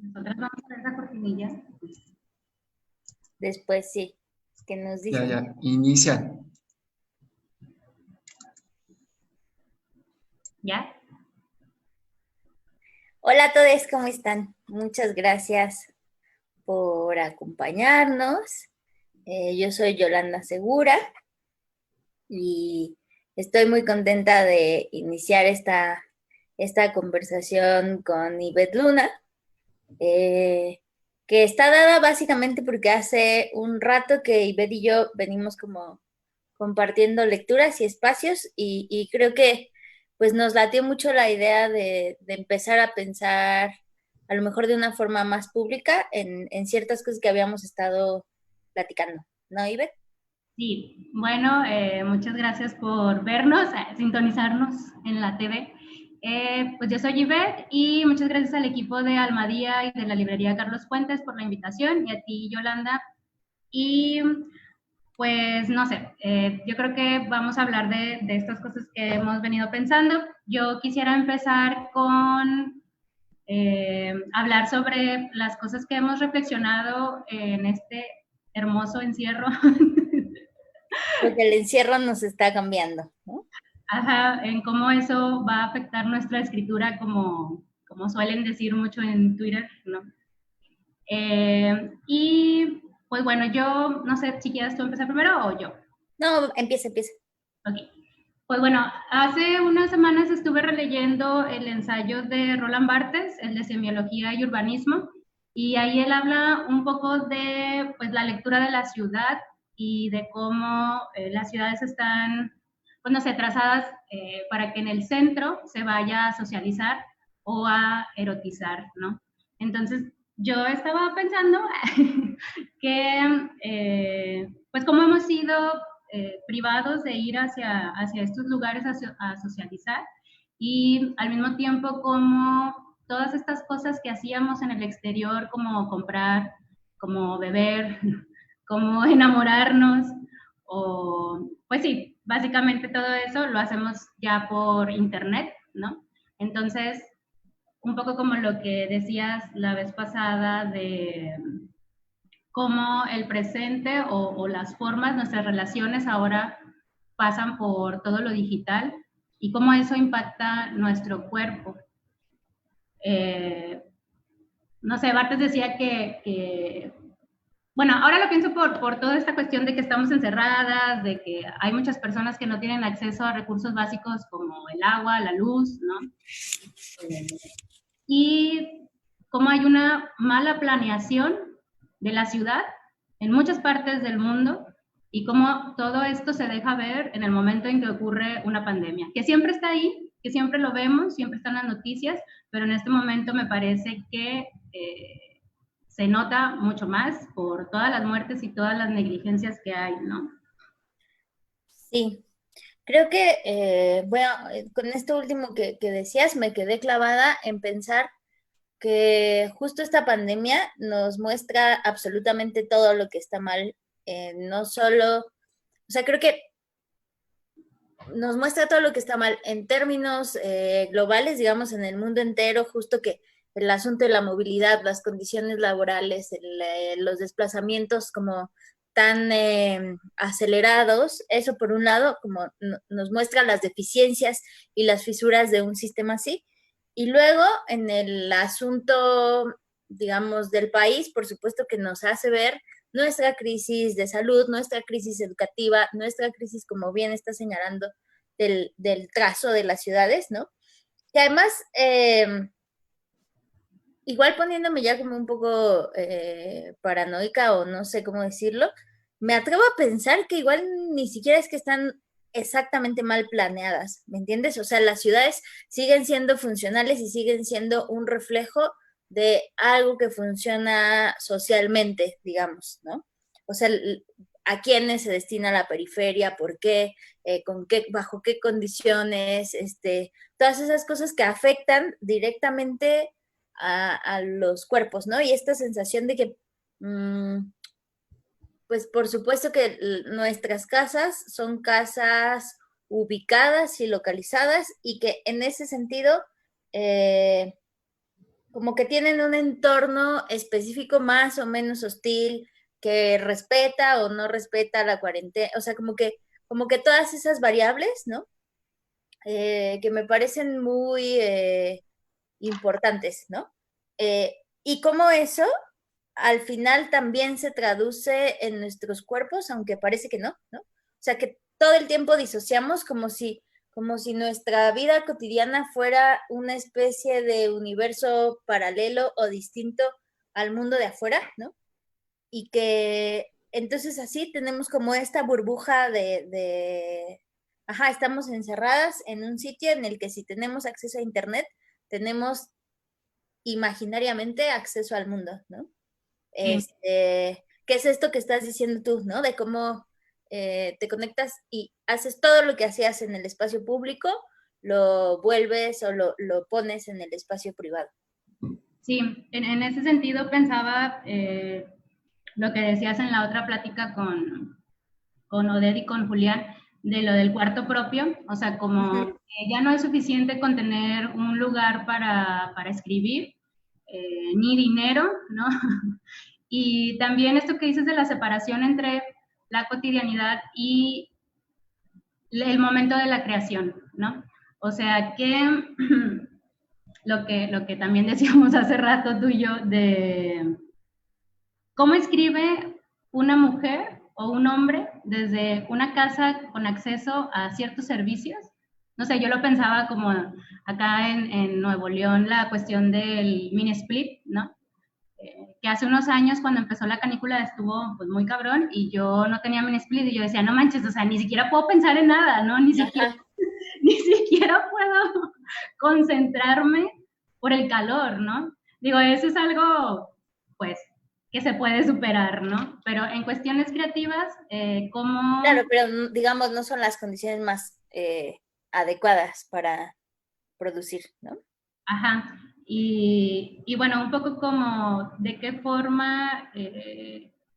Nosotras vamos a ver esa cortinilla. Después sí, que nos Ya, dicen. ya, inicia. ¿Ya? Hola a todos, ¿cómo están? Muchas gracias por acompañarnos. Yo soy Yolanda Segura y estoy muy contenta de iniciar esta conversación con Ivette Luna, eh, que está dada básicamente porque hace un rato que Ivette y yo venimos como compartiendo lecturas y espacios y creo que pues nos latió mucho la idea de empezar a pensar a lo mejor de una forma más pública en ciertas cosas que habíamos estado platicando, ¿no, Ivette? Sí, bueno, muchas gracias por vernos, sintonizarnos en la TV. Pues yo soy Ivette y muchas gracias al equipo de Almadía y de la librería Carlos Fuentes por la invitación y a ti, Yolanda. Y pues no sé, yo creo que vamos a hablar de estas cosas que hemos venido pensando. Yo quisiera empezar con hablar sobre las cosas que hemos reflexionado en este hermoso encierro. Porque el encierro nos está cambiando, ¿no? Ajá, en cómo eso va a afectar nuestra escritura, como suelen decir mucho en Twitter, ¿no? Y pues bueno, yo no sé si quieres tú empezar primero o yo. No, empieza, empieza. Ok. Pues bueno, hace unas semanas estuve releyendo el ensayo de Roland Barthes, el de semiología y urbanismo, y ahí él habla un poco de pues, la lectura de la ciudad y de cómo las ciudades están, pues no sé, trazadas para que en el centro se vaya a socializar o a erotizar, ¿no? Entonces, yo estaba pensando que, pues como hemos sido privados de ir hacia estos lugares a socializar y al mismo tiempo como todas estas cosas que hacíamos en el exterior, como comprar, como beber, como enamorarnos, o pues sí, básicamente todo eso lo hacemos ya por internet, ¿no? Entonces, un poco como lo que decías la vez pasada de cómo el presente o las formas, nuestras relaciones ahora pasan por todo lo digital y cómo eso impacta nuestro cuerpo. Eh, no sé, Bartes decía bueno, ahora lo pienso por toda esta cuestión de que estamos encerradas, de que hay muchas personas que no tienen acceso a recursos básicos como el agua, la luz, ¿no? Y cómo hay una mala planeación de la ciudad en muchas partes del mundo y cómo todo esto se deja ver en el momento en que ocurre una pandemia, que siempre está ahí, que siempre lo vemos, siempre están las noticias, pero en este momento me parece que se nota mucho más por todas las muertes y todas las negligencias que hay, ¿no? Sí, creo que, bueno, con esto último que decías, me quedé clavada en pensar que justo esta pandemia nos muestra absolutamente todo lo que está mal, no solo, o sea, creo que nos muestra todo lo que está mal en términos globales, digamos, en el mundo entero, justo que el asunto de la movilidad, las condiciones laborales, los desplazamientos como tan acelerados, eso por un lado, como nos muestra las deficiencias y las fisuras de un sistema así. Y luego en el asunto, digamos, del país, por supuesto que nos hace ver nuestra crisis de salud, nuestra crisis educativa, nuestra crisis, como bien está señalando, del trazo de las ciudades, ¿no? Que además, igual poniéndome ya como un poco paranoica o no sé cómo decirlo, me atrevo a pensar que igual ni siquiera es que están exactamente mal planeadas, ¿me entiendes? O sea, las ciudades siguen siendo funcionales y siguen siendo un reflejo de algo que funciona socialmente, digamos, ¿no? O sea, a quiénes se destina la periferia, por qué, con qué, bajo qué condiciones, todas esas cosas que afectan directamente a los cuerpos, ¿no? Y esta sensación de que, pues por supuesto que nuestras casas son casas ubicadas y localizadas y que en ese sentido, eh, como que tienen un entorno específico más o menos hostil, que respeta o no respeta la cuarentena, o sea, como que todas esas variables, ¿no? Que me parecen muy importantes, ¿no? Y cómo eso al final también se traduce en nuestros cuerpos, aunque parece que no, ¿no? O sea, que todo el tiempo disociamos como si nuestra vida cotidiana fuera una especie de universo paralelo o distinto al mundo de afuera, ¿no? Y que entonces así tenemos como esta burbuja ajá, estamos encerradas en un sitio en el que si tenemos acceso a Internet, tenemos imaginariamente acceso al mundo, ¿no? Sí. ¿Qué es esto que estás diciendo tú, ¿no? De cómo te conectas y haces todo lo que hacías en el espacio público, lo vuelves o lo pones en el espacio privado. Sí, en ese sentido pensaba lo que decías en la otra plática con Oded y con Julián, de lo del cuarto propio, o sea, como Ujú. que ya no es suficiente con tener un lugar para escribir, ni dinero, ¿no? Y también esto que dices de la separación entre la cotidianidad y el momento de la creación, ¿no? O sea, que lo que también decíamos hace rato tú y yo de cómo escribe una mujer o un hombre desde una casa con acceso a ciertos servicios. No sé, yo lo pensaba como acá en Nuevo León, la cuestión del mini split, ¿no? Que hace unos años cuando empezó la canícula estuvo pues muy cabrón y yo no tenía mini split y yo decía, no manches, o sea, ni siquiera puedo pensar en nada, ¿no? Ni siquiera, Ajá. ni siquiera puedo concentrarme por el calor, ¿no? Digo, eso es algo, pues, que se puede superar, ¿no? Pero en cuestiones creativas, Claro, ¿cómo? pero digamos, no son las condiciones más adecuadas para producir, ¿no? Ajá. Y bueno, un poco como de qué forma,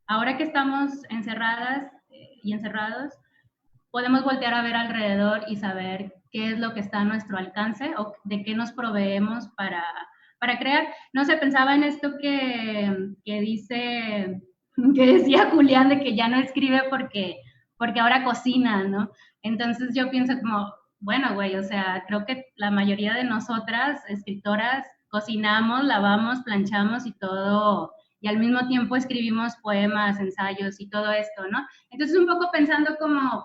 ahora que estamos encerradas y encerrados, podemos voltear a ver alrededor y saber qué es lo que está a nuestro alcance o de qué nos proveemos para crear. No sé, pensaba en esto que dice, que decía Julián de que ya no escribe porque ahora cocina, ¿no? Entonces yo pienso como, bueno, güey, o sea, creo que la mayoría de nosotras, escritoras, cocinamos, lavamos, planchamos y todo, y al mismo tiempo escribimos poemas, ensayos y todo esto, ¿no? Entonces un poco pensando como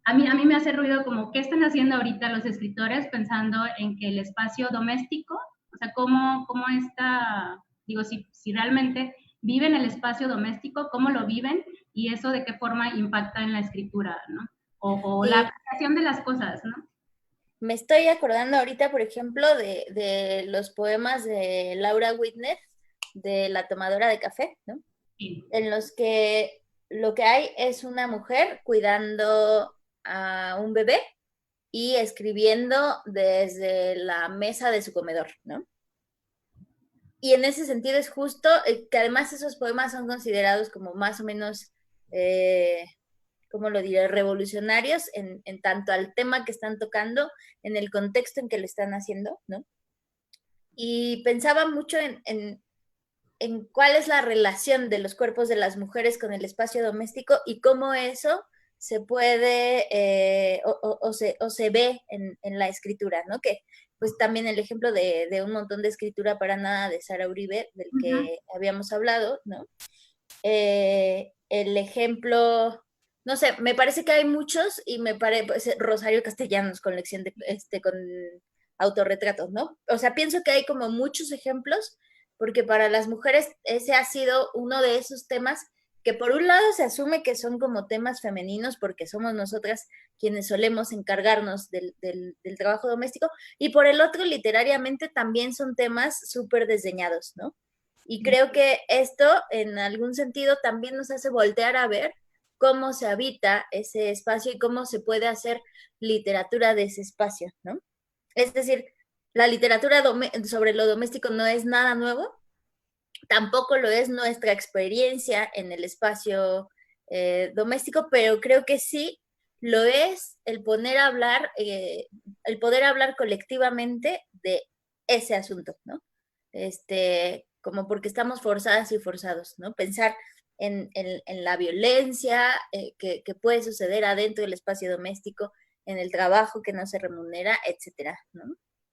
a mí me hace ruido como qué están haciendo ahorita los escritores pensando en que el espacio doméstico, o sea, cómo está, digo, si realmente viven el espacio doméstico, cómo lo viven y eso de qué forma impacta en la escritura, ¿no? O la Sí, apreciación de las cosas, ¿no? me estoy acordando ahorita, por ejemplo, de los poemas de Laura Whitner, de La tomadora de café, ¿no? Sí. En los que lo que hay es una mujer cuidando a un bebé y escribiendo desde la mesa de su comedor, ¿no? Y en ese sentido es justo que además esos poemas son considerados como más o menos, eh, ¿cómo lo diré?, revolucionarios en tanto al tema que están tocando, en el contexto en que lo están haciendo, ¿no? Y pensaba mucho en cuál es la relación de los cuerpos de las mujeres con el espacio doméstico y cómo eso se puede o se ve en la escritura, ¿no? Que pues también el ejemplo de un montón de escritura para nada de Sara Uribe, del Uh -huh. que habíamos hablado, ¿no? El ejemplo, no sé, me parece que hay muchos y me parece pues, Rosario Castellanos con lección de, con autorretratos, ¿no? O sea, pienso que hay como muchos ejemplos porque para las mujeres ese ha sido uno de esos temas que por un lado se asume que son como temas femeninos porque somos nosotras quienes solemos encargarnos del trabajo doméstico y por el otro literariamente también son temas súper desdeñados, ¿no? Y Sí. creo que esto en algún sentido también nos hace voltear a ver cómo se habita ese espacio y cómo se puede hacer literatura de ese espacio, ¿no? Es decir, la literatura sobre lo doméstico no es nada nuevo, tampoco lo es nuestra experiencia en el espacio doméstico, pero creo que sí lo es el poder hablar colectivamente de ese asunto, ¿no? como porque estamos forzadas y forzados, ¿no? Pensar en la violencia que puede suceder adentro del espacio doméstico, en el trabajo que no se remunera, etcétera, ¿no?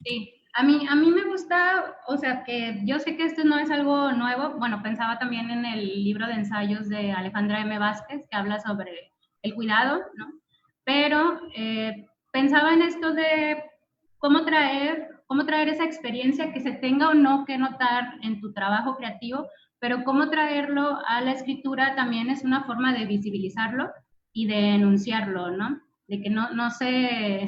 Sí, a mí me gusta, o sea, que yo sé que esto no es algo nuevo. Bueno, pensaba también en el libro de ensayos de Alejandra M. Vázquez, que habla sobre el cuidado, ¿no? Pero pensaba en esto de cómo traer esa experiencia que se tenga o no que notar en tu trabajo creativo, pero cómo traerlo a la escritura también es una forma de visibilizarlo y de enunciarlo, ¿no? De que no se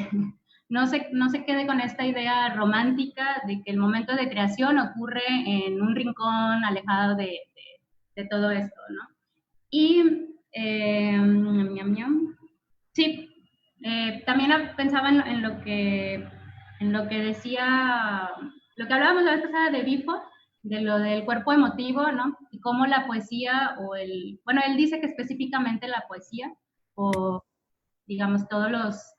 quede con esta idea romántica de que el momento de creación ocurre en un rincón alejado de todo esto, ¿no? Y, sí, también pensaba en lo que decía, lo que hablábamos la vez pasada de Bifo, de lo del cuerpo emotivo, ¿no? Y cómo la poesía bueno, él dice que específicamente la poesía, o digamos todas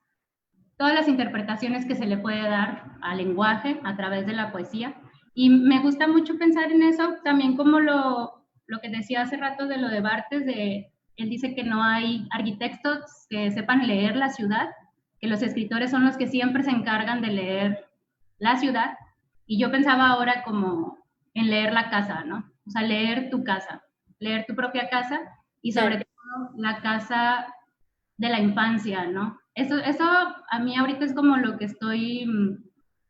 las interpretaciones que se le puede dar al lenguaje a través de la poesía. Y me gusta mucho pensar en eso también como lo que decía hace rato de lo de Bartes, él dice que no hay arquitectos que sepan leer la ciudad, que los escritores son los que siempre se encargan de leer la ciudad. Y yo pensaba ahora como en leer la casa, ¿no? O sea, leer tu casa, leer tu propia casa y sobre Claro. todo la casa de la infancia, ¿no? Eso a mí ahorita es como lo que estoy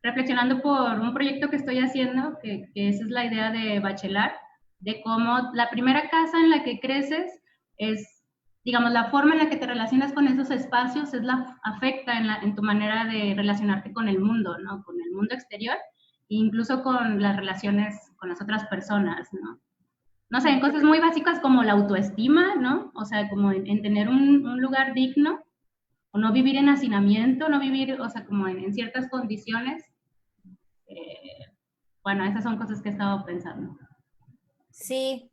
reflexionando por un proyecto que estoy haciendo, que esa es la idea de Bachelor, de cómo la primera casa en la que creces es, digamos, la forma en la que te relacionas con esos espacios afecta en tu manera de relacionarte con el mundo, ¿no? Con el mundo exterior e incluso con las relaciones con las otras personas, ¿no? No sé, en cosas muy básicas como la autoestima, ¿no? O sea, como en tener un lugar digno, o no vivir en hacinamiento, no vivir, o sea, como en ciertas condiciones. Eh, bueno, esas son cosas que he estado pensando. Sí,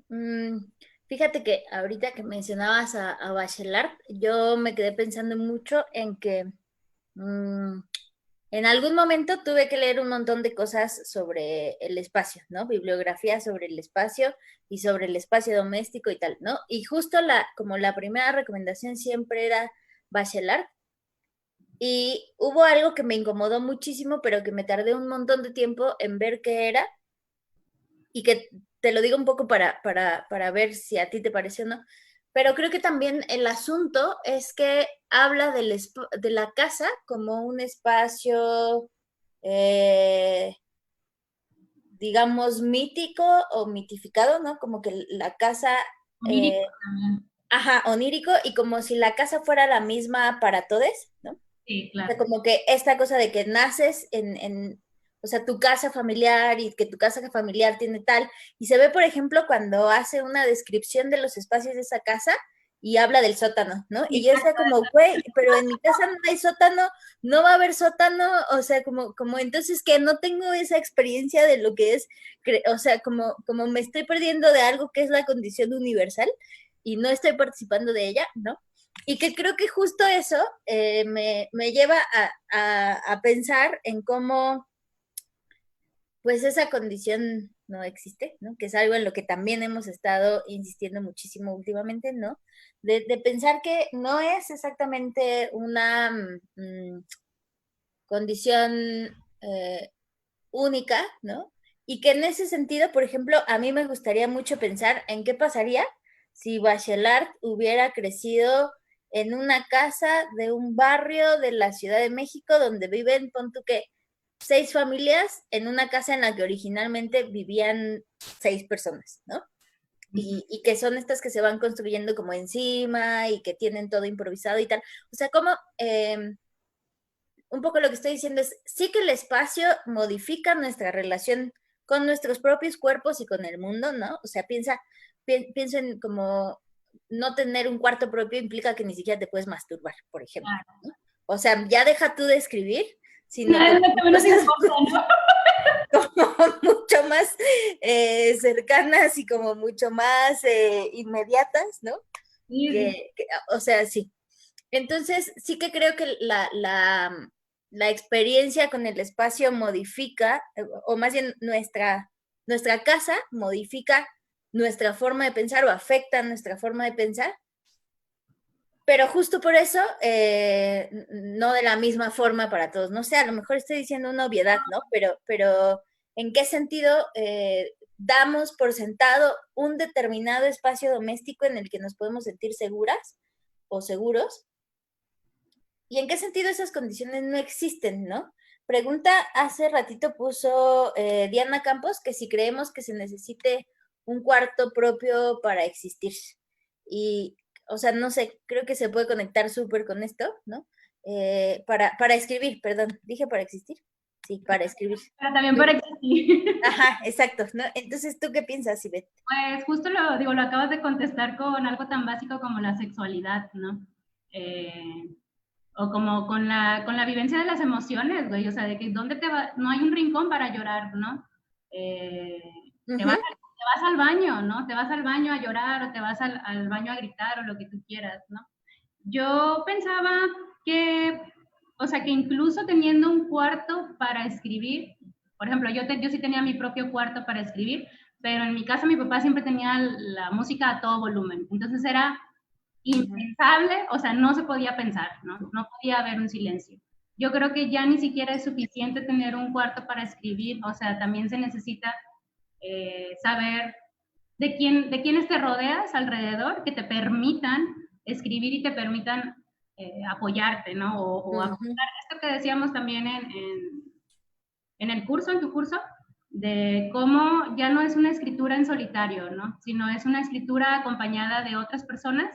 fíjate que ahorita que mencionabas a Bachelard, yo me quedé pensando mucho en que mm, en algún momento tuve que leer un montón de cosas sobre el espacio, ¿no? Bibliografía sobre el espacio y sobre el espacio doméstico y tal, ¿no? Y justo como la primera recomendación siempre era Bachelard. Y hubo algo que me incomodó muchísimo, pero que me tardé un montón de tiempo en ver qué era, y que te lo digo un poco para ver si a ti te pareció o no. Pero creo que también el asunto es que habla de la casa como un espacio, eh, digamos, mítico o mitificado, ¿no? Como que la casa, Onírico eh, también. ajá, onírico, y como si la casa fuera la misma para todos, ¿no? O Sí, sea, claro. como que esta cosa de que naces o sea, tu casa familiar, y que tu casa familiar tiene tal, y se ve, por ejemplo, cuando hace una descripción de los espacios de esa casa y habla del sótano, ¿no? Y yo decía como, güey, pero en mi casa no hay sótano, no va a haber sótano, o sea, como entonces que no tengo esa experiencia de lo que es, o sea, como me estoy perdiendo de algo que es la condición universal y no estoy participando de ella, ¿no? Y que creo que justo eso me lleva a pensar en cómo, pues, esa condición no existe, ¿no? Que es algo en lo que también hemos estado insistiendo muchísimo últimamente, ¿no? De pensar que no es exactamente una condición eh, única, ¿no? Y que en ese sentido, por ejemplo, a mí me gustaría mucho pensar en qué pasaría si Bachelard hubiera crecido en una casa de un barrio de la Ciudad de México donde viven, pon tú que, 6 familias en una casa en la que originalmente vivían 6 personas, ¿no? Y que son estas que se van construyendo como encima y que tienen todo improvisado y tal. O sea, como un poco lo que estoy diciendo es, sí que el espacio modifica nuestra relación con nuestros propios cuerpos y con el mundo, ¿no? O sea, pienso en como no tener un cuarto propio implica que ni siquiera te puedes masturbar, por ejemplo, Claro. ¿no? O sea, ya deja tú de escribir, No, sino es como lo que menos cosas importa, ¿no? como mucho más cercanas y como mucho más inmediatas, ¿no? Sí, sí. O sea, sí. Entonces, sí que creo que la experiencia con el espacio modifica, o más bien nuestra casa modifica nuestra forma de pensar o afecta nuestra forma de pensar, pero justo por eso, no de la misma forma para todos. No sé, a lo mejor estoy diciendo una obviedad, ¿no? Pero ¿en qué sentido damos por sentado un determinado espacio doméstico en el que nos podemos sentir seguras o seguros? ¿Y en qué sentido esas condiciones no existen, no? Pregunta, hace ratito puso Diana Campos que si creemos que se necesite un cuarto propio para existir. Y, o sea, no sé, creo que se puede conectar súper con esto, ¿no? Para escribir, perdón, dije para existir. Sí, para escribir. Pero también para existir. Ajá, exacto, ¿no? Entonces, ¿tú qué piensas, Ivette? Pues justo lo acabas de contestar con algo tan básico como la sexualidad, ¿no? O como con la vivencia de las emociones, güey, o sea, de que dónde te va, no hay un rincón para llorar, ¿no? Te vas al baño, ¿no? Te vas al baño a llorar o te vas al baño a gritar o lo que tú quieras, ¿no? Yo pensaba que, o sea, que incluso teniendo un cuarto para escribir, por ejemplo, yo sí tenía mi propio cuarto para escribir, pero en mi casa mi papá siempre tenía la música a todo volumen, entonces era impensable, o sea, no se podía pensar, ¿no? No podía haber un silencio. Yo creo que ya ni siquiera es suficiente tener un cuarto para escribir, o sea, también se necesita saber de quiénes te rodeas alrededor que te permitan escribir y te permitan apoyarte, ¿no? O apoyar esto que decíamos también en el curso, en tu curso, de cómo ya no es una escritura en solitario, ¿no? Sino es una escritura acompañada de otras personas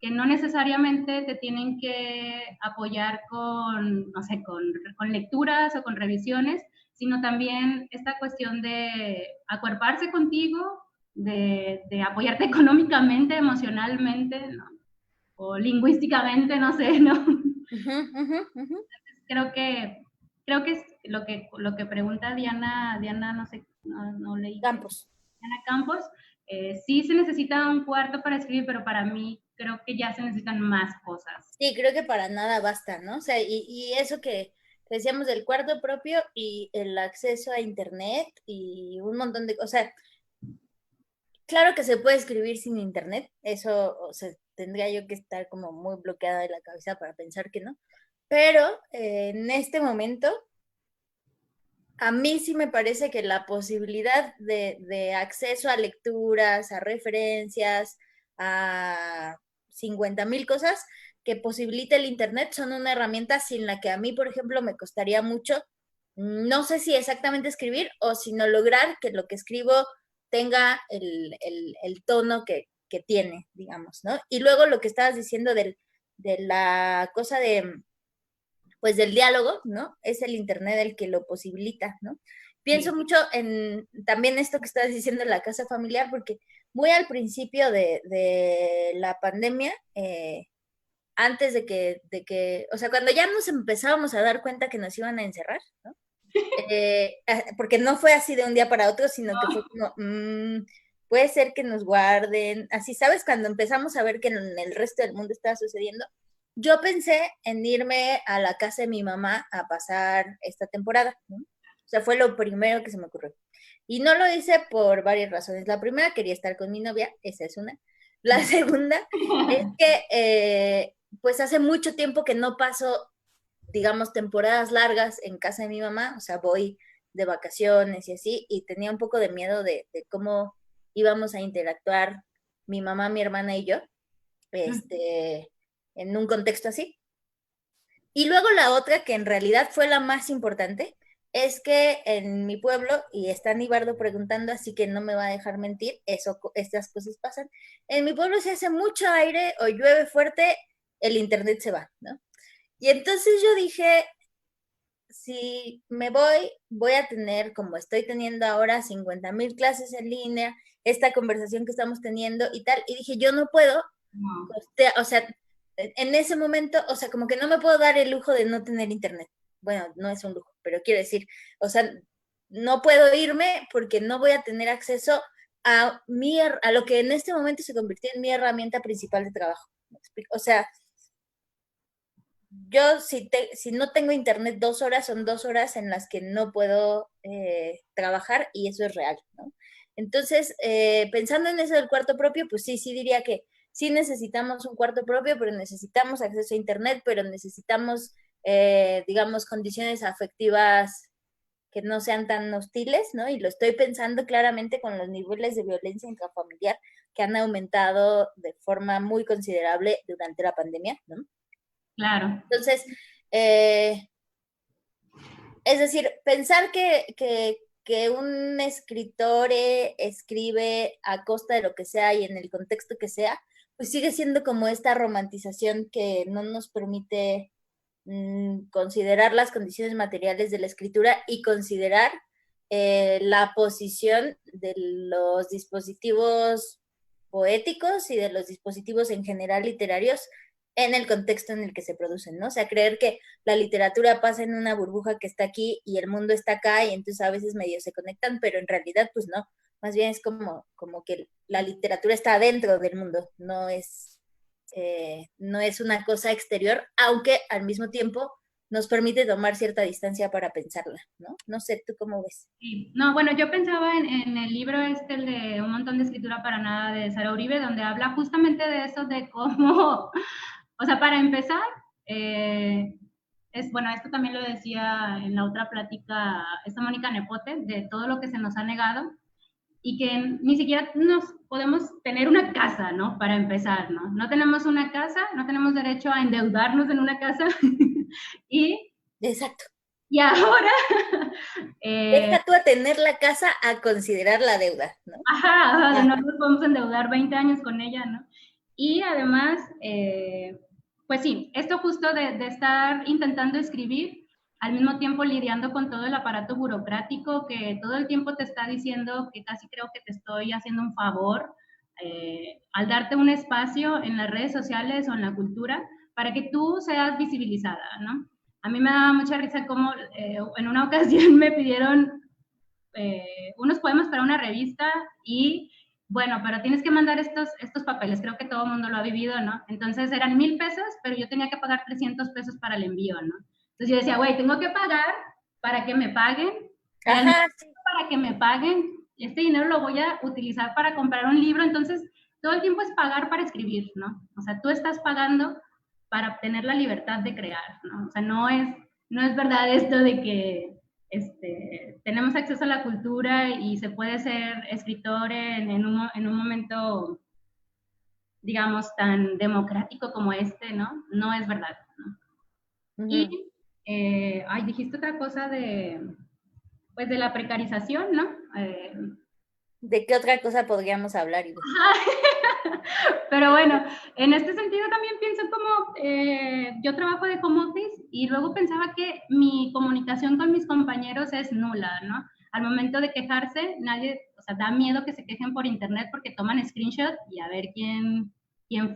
que no necesariamente te tienen que apoyar con, no sé, con lecturas o con revisiones, sino también esta cuestión de acuerparse contigo, de apoyarte económicamente, emocionalmente, ¿no? O lingüísticamente, no sé, ¿no? Creo que creo que es lo que pregunta Diana no sé, no leí. Campos. Diana Campos, sí se necesita un cuarto para escribir, pero para mí creo que ya se necesitan más cosas. Sí, creo que para nada basta, ¿no? O sea, y eso que decíamos del cuarto propio y el acceso a internet y un montón de cosas. O sea, claro que se puede escribir sin internet, eso, o sea, tendría yo que estar como muy bloqueada de la cabeza para pensar que no. Pero en este momento, a mí sí me parece que la posibilidad de acceso a lecturas, a referencias, a 50,000 cosas que posibilita el Internet son una herramienta sin la que a mí, por ejemplo, me costaría mucho, no sé si exactamente escribir o sino lograr que lo que escribo tenga el tono que tiene, digamos, ¿no? Y luego lo que estabas diciendo de la cosa de pues del diálogo, ¿no? Es el Internet el que lo posibilita, ¿no? Pienso Sí. mucho en también esto que estás diciendo en la casa familiar, porque muy al principio de la pandemia, antes o sea, cuando ya nos empezábamos a dar cuenta que nos iban a encerrar, ¿no? Porque no fue así de un día para otro, sino que fue como, puede ser que nos guarden, así, ¿sabes? Cuando empezamos a ver que en el resto del mundo estaba sucediendo, yo pensé en irme a la casa de mi mamá a pasar esta temporada, ¿no? O sea, fue lo primero que se me ocurrió. Y no lo hice por varias razones. La primera, quería estar con mi novia, esa es una. La segunda es que, pues hace mucho tiempo que no paso, digamos, temporadas largas en casa de mi mamá, o sea, voy de vacaciones y así, y tenía un poco de miedo de cómo íbamos a interactuar mi mamá, mi hermana y yo, en un contexto así. Y luego la otra, que en realidad fue la más importante, es que en mi pueblo, y está Nibardo preguntando, así que no me va a dejar mentir, estas cosas pasan. En mi pueblo se hace mucho aire o llueve fuerte, el internet se va, ¿no? Y entonces yo dije, si me voy a tener, como estoy teniendo ahora, 50,000 clases en línea, esta conversación que estamos teniendo y tal. Y dije, yo no puedo, No. o sea, en ese momento, o sea, como que no me puedo dar el lujo de no tener internet. Bueno, no es un lujo, pero quiero decir, o sea, no puedo irme porque no voy a tener acceso a lo que en este momento se convirtió en mi herramienta principal de trabajo. ¿Me explico? O sea, yo si no tengo internet 2 horas, son 2 horas en las que no puedo trabajar y eso es real, ¿no? Entonces, pensando en eso del cuarto propio, pues sí, sí diría que sí necesitamos un cuarto propio, pero necesitamos acceso a internet, pero necesitamos, digamos, condiciones afectivas que no sean tan hostiles, ¿no? Y lo estoy pensando claramente con los niveles de violencia intrafamiliar que han aumentado de forma muy considerable durante la pandemia, ¿no? Claro. Entonces, eh, es decir, pensar que un escritor escribe a costa de lo que sea y en el contexto que sea, pues sigue siendo como esta romantización que no nos permite considerar las condiciones materiales de la escritura y considerar la posición de los dispositivos poéticos y de los dispositivos en general literarios en el contexto en el que se producen, ¿no? O sea, creer que la literatura pasa en una burbuja que está aquí y el mundo está acá y entonces a veces medio se conectan, pero en realidad pues no, más bien es como que la literatura está adentro del mundo, no es una cosa exterior, aunque al mismo tiempo nos permite tomar cierta distancia para pensarla, ¿no? No sé, ¿tú cómo ves? Sí. No, bueno, yo pensaba en el libro este, el de Un montón de escritura para nada de Sara Uribe, donde habla justamente de eso, de cómo, o sea, para empezar, bueno, esto también lo decía en la otra plática esta Mónica Nepote, de todo lo que se nos ha negado y que ni siquiera nos podemos tener una casa, ¿no? Para empezar, ¿no? No tenemos una casa, no tenemos derecho a endeudarnos en una casa y, Exacto. y ahora Deja tú a tener la casa a considerar la deuda, ¿no? ajá, Ah. no nos podemos endeudar 20 años con ella, ¿no? Y además, pues sí, esto justo de estar intentando escribir, al mismo tiempo lidiando con todo el aparato burocrático que todo el tiempo te está diciendo que casi creo que te estoy haciendo un favor al darte un espacio en las redes sociales o en la cultura para que tú seas visibilizada, ¿no? A mí me da mucha risa como en una ocasión me pidieron unos poemas para una revista y bueno, pero tienes que mandar estos papeles, creo que todo el mundo lo ha vivido, ¿no? Entonces eran 1,000 pesos, pero yo tenía que pagar 300 pesos para el envío, ¿no? Entonces yo decía, güey, tengo que pagar para que me paguen, realmente Ajá, sí. para que me paguen, este dinero lo voy a utilizar para comprar un libro, entonces todo el tiempo es pagar para escribir, ¿no? O sea, tú estás pagando para obtener la libertad de crear, ¿no? O sea, no es verdad esto de que tenemos acceso a la cultura y se puede ser escritor en un momento, digamos, tan democrático como este, ¿no? No es verdad, ¿no? Ujú. Y, dijiste otra cosa pues, de la precarización, ¿no? ¿De qué otra cosa podríamos hablar, Ibe? Pero bueno, en este sentido también pienso como, yo trabajo de home office y luego pensaba que mi comunicación con mis compañeros es nula, ¿no? Al momento de quejarse, nadie, o sea, da miedo que se quejen por internet porque toman screenshot y a ver quién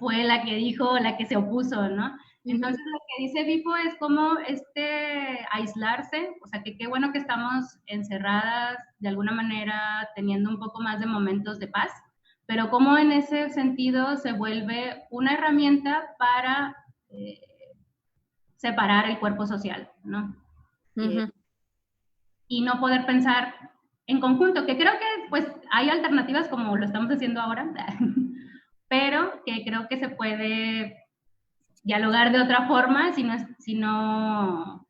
fue la que dijo o la que se opuso, ¿no? Ujú. Entonces lo que dice Bifo es como aislarse, o sea, que qué bueno que estamos encerradas de alguna manera teniendo un poco más de momentos de paz, pero cómo en ese sentido se vuelve una herramienta para eh, separar el cuerpo social, ¿no? Eh, Ujú. y no poder pensar en conjunto, que creo que pues hay alternativas como lo estamos haciendo ahora, pero que creo que se puede dialogar de otra forma si no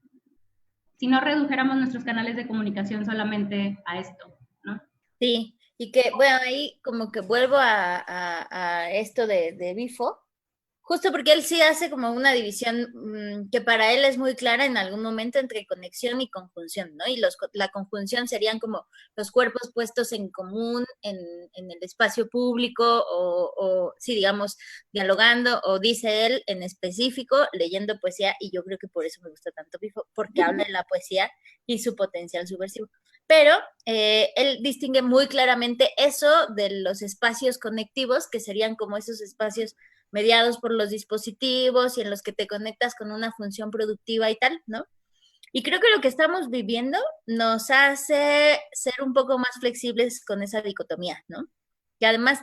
redujéramos nuestros canales de comunicación solamente a esto, ¿no? Sí, y que, bueno, ahí como que vuelvo a esto de Bifo, justo porque él sí hace como una división que para él es muy clara en algún momento entre conexión y conjunción, ¿no? Y la conjunción serían como los cuerpos puestos en común en el espacio público o, sí, digamos, dialogando, o dice él en específico, leyendo poesía, y yo creo que por eso me gusta tanto Bifo, porque habla de la poesía y su potencial subversivo. Pero él distingue muy claramente eso de los espacios conectivos, que serían como esos espacios mediados por los dispositivos y en los que te conectas con una función productiva y tal, ¿no? Y creo que lo que estamos viviendo nos hace ser un poco más flexibles con esa dicotomía, ¿no? Que además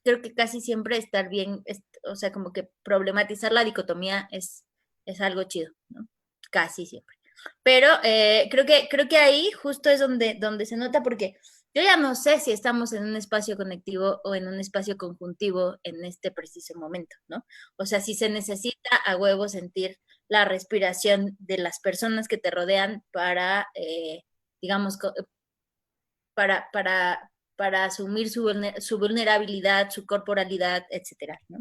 creo que casi siempre estar bien, o sea, como que problematizar la dicotomía es algo chido, ¿no? Casi siempre. Pero creo que ahí justo es donde se nota, porque yo ya no sé si estamos en un espacio conectivo o en un espacio conjuntivo en este preciso momento, ¿no? O sea, si se necesita a huevo sentir la respiración de las personas que te rodean para, digamos, para asumir su vulnerabilidad, su corporalidad, etcétera, ¿no?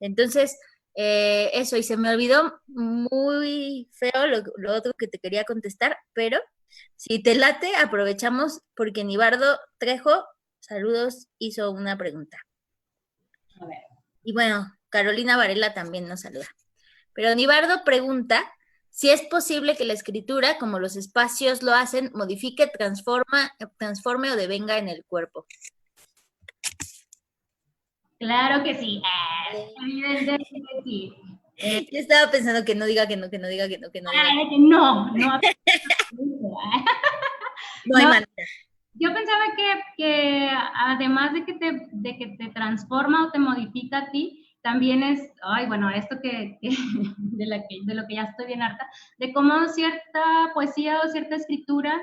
Entonces, eso, y se me olvidó muy feo lo otro que te quería contestar, pero si te late, aprovechamos porque Nibardo Trejo, saludos, hizo una pregunta. A ver. Y bueno, Carolina Varela también nos saluda. Pero Nibardo pregunta si es posible que la escritura, como los espacios lo hacen, modifique, transforme o devenga en el cuerpo. Claro que sí, evidentemente sí. Yo estaba pensando que no diga que no, que no diga que no, que no diga que no. no hay manera. Yo pensaba que además de que te transforma o te modifica a ti, también es, ay, bueno, esto de lo que ya estoy bien harta, de cómo cierta poesía o cierta escritura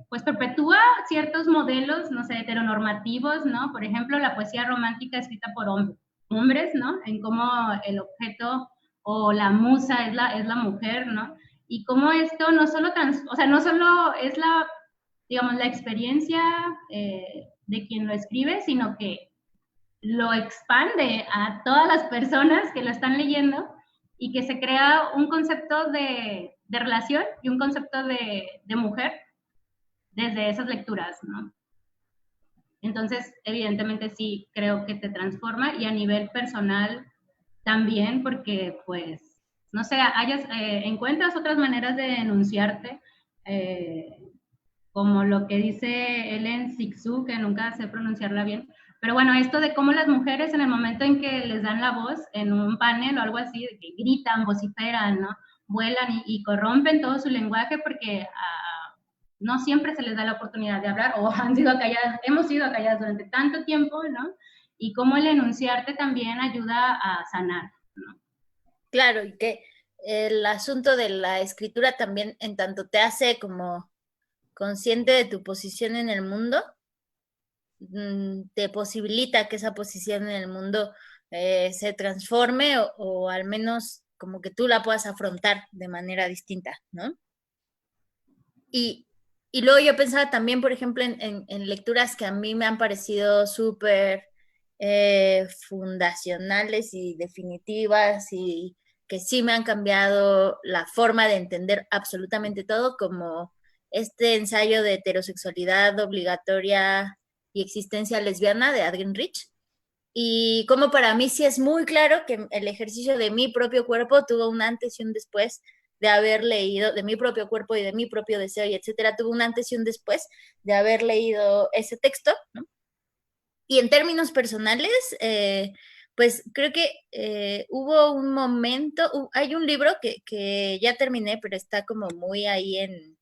pues perpetúa ciertos modelos, no sé, heteronormativos, ¿no? Por ejemplo, la poesía romántica escrita por hombres, ¿no? En cómo el objeto o la musa es la mujer, ¿no? Y cómo esto no solo, o sea, no solo es digamos, la experiencia de quien lo escribe, sino que lo expande a todas las personas que lo están leyendo y que se crea un concepto de relación y un concepto de mujer desde esas lecturas, ¿no? Entonces, evidentemente sí, creo que te transforma y a nivel personal también, porque pues, no sé, encuentras otras maneras de enunciarte, como lo que dice Ellen Sixu, que nunca sé pronunciarla bien, pero bueno, esto de cómo las mujeres en el momento en que les dan la voz en un panel o algo así, de que gritan, vociferan, ¿no? Vuelan y corrompen todo su lenguaje porque no siempre se les da la oportunidad de hablar o hemos sido calladas durante tanto tiempo, ¿no? Y cómo el enunciarte también ayuda a sanar, ¿no? Claro, y que el asunto de la escritura también, en tanto te hace como consciente de tu posición en el mundo, te posibilita que esa posición en el mundo se transforme o al menos como que tú la puedas afrontar de manera distinta, ¿no? Y, y luego yo pensaba también, por ejemplo, en lecturas que a mí me han parecido súper fundacionales y definitivas y que sí me han cambiado la forma de entender absolutamente todo, como este ensayo de heterosexualidad obligatoria y existencia lesbiana de Adrienne Rich. Y como para mí sí es muy claro que el ejercicio de mi propio cuerpo tuvo un antes y un después de haber leído, de mi propio cuerpo y de mi propio deseo y etcétera, tuvo un antes y un después de haber leído ese texto, ¿no? Y en términos personales, pues creo que hubo un momento, hay un libro que ya terminé, pero está como muy ahí en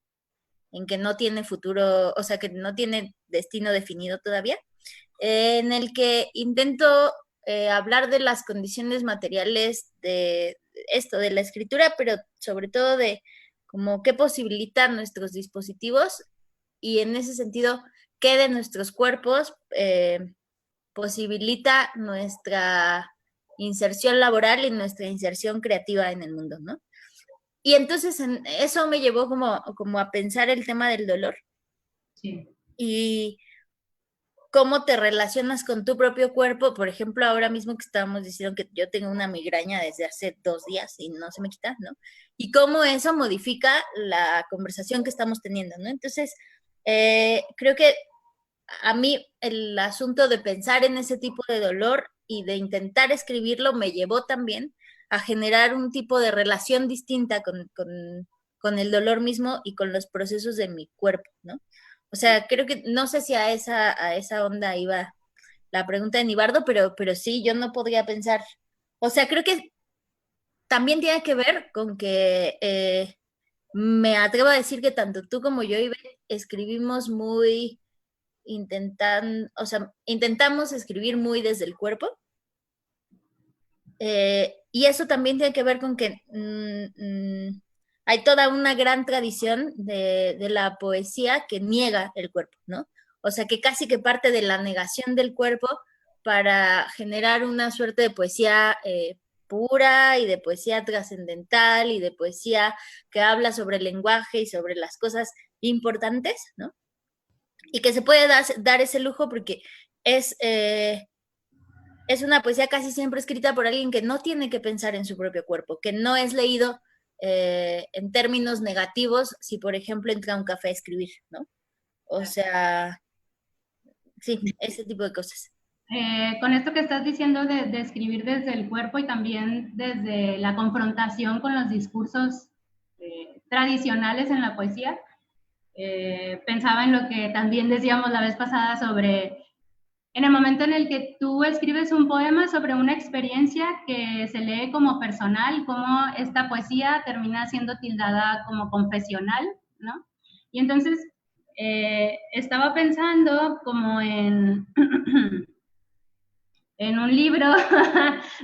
que no tiene futuro, o sea, que no tiene destino definido todavía, en el que intento hablar de las condiciones materiales de esto, de la escritura, pero sobre todo de como qué posibilitan nuestros dispositivos y en ese sentido, qué de nuestros cuerpos posibilita nuestra inserción laboral y nuestra inserción creativa en el mundo, ¿no? Y entonces eso me llevó como a pensar el tema del dolor. Sí. Y cómo te relacionas con tu propio cuerpo. Por ejemplo, ahora mismo que estábamos diciendo que yo tengo una migraña desde hace 2 días y no se me quita, ¿no? Y cómo eso modifica la conversación que estamos teniendo, ¿no? Entonces, creo que a mí el asunto de pensar en ese tipo de dolor y de intentar escribirlo me llevó también a generar un tipo de relación distinta con el dolor mismo y con los procesos de mi cuerpo, ¿no? O sea, creo que no sé si a esa onda iba la pregunta de Nibardo, pero sí, yo no podría pensar. O sea, creo que también tiene que ver con que me atrevo a decir que tanto tú como yo, Ibe, escribimos muy o sea, intentamos escribir muy desde el cuerpo. y eso también tiene que ver con que hay toda una gran tradición de la poesía que niega el cuerpo, ¿no? O sea, que casi que parte de la negación del cuerpo para generar una suerte de poesía pura y de poesía trascendental y de poesía que habla sobre el lenguaje y sobre las cosas importantes, ¿no? Y que se puede dar ese lujo porque es, eh, es una poesía casi siempre escrita por alguien que no tiene que pensar en su propio cuerpo, que no es leído en términos negativos si, por ejemplo, entra a un café a escribir, ¿no? O sea, sí, ese tipo de cosas. Con esto que estás diciendo de escribir desde el cuerpo y también desde la confrontación con los discursos tradicionales en la poesía, pensaba en lo que también decíamos la vez pasada sobre en el momento en el que tú escribes un poema sobre una experiencia que se lee como personal, cómo esta poesía termina siendo tildada como confesional, ¿no? Y entonces estaba pensando como en un libro